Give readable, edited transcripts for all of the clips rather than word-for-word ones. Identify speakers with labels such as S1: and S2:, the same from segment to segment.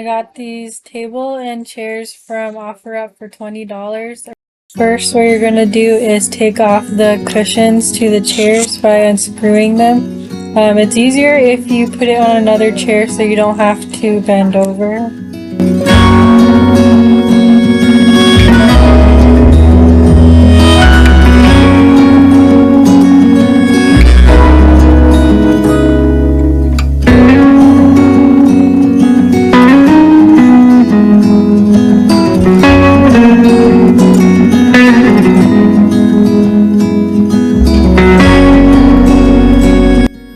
S1: I got these table and chairs from Offerup for $20. First, what you're going to do is take off the cushions to the chairs by unscrewing them. It's easier if you put it on another chair so you don't have to bend over.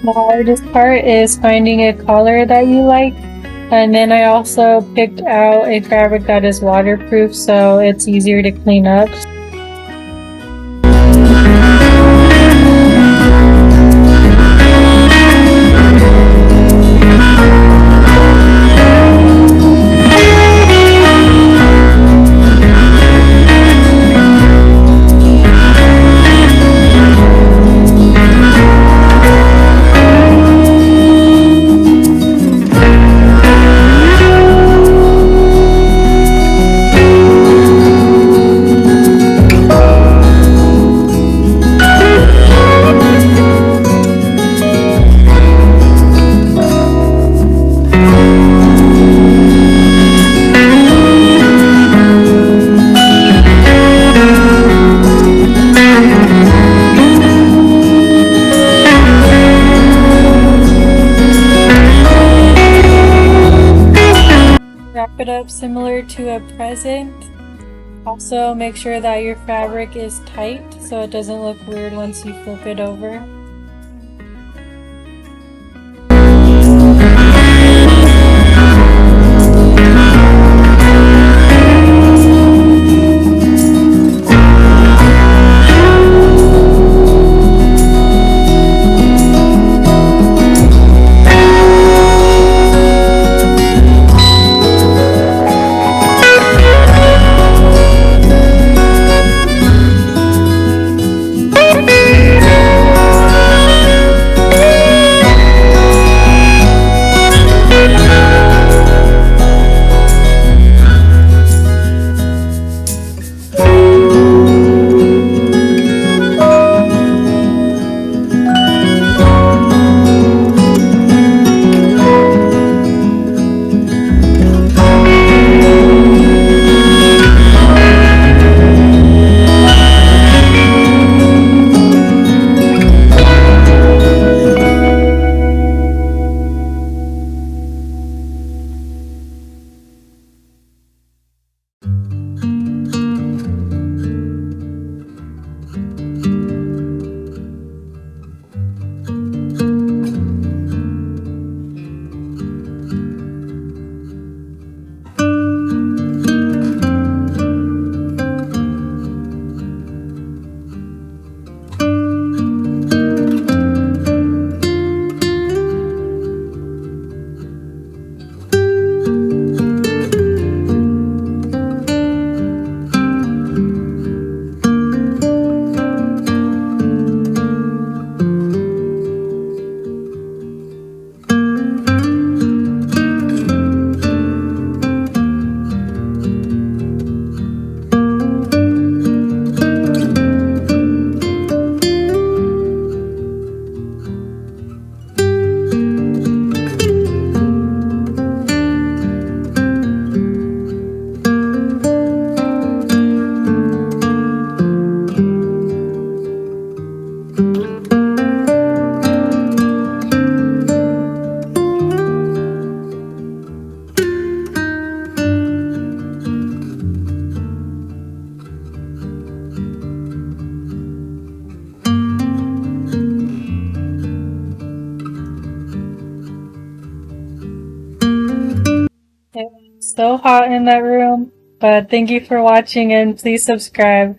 S1: The hardest part is finding a color that you like, and then I also picked out a fabric that is waterproof so it's easier to clean up. Wrap it up similar to a present. Also, make sure that your fabric is tight so it doesn't look weird once you flip it over. It was so hot in that room, but thank you for watching and please subscribe.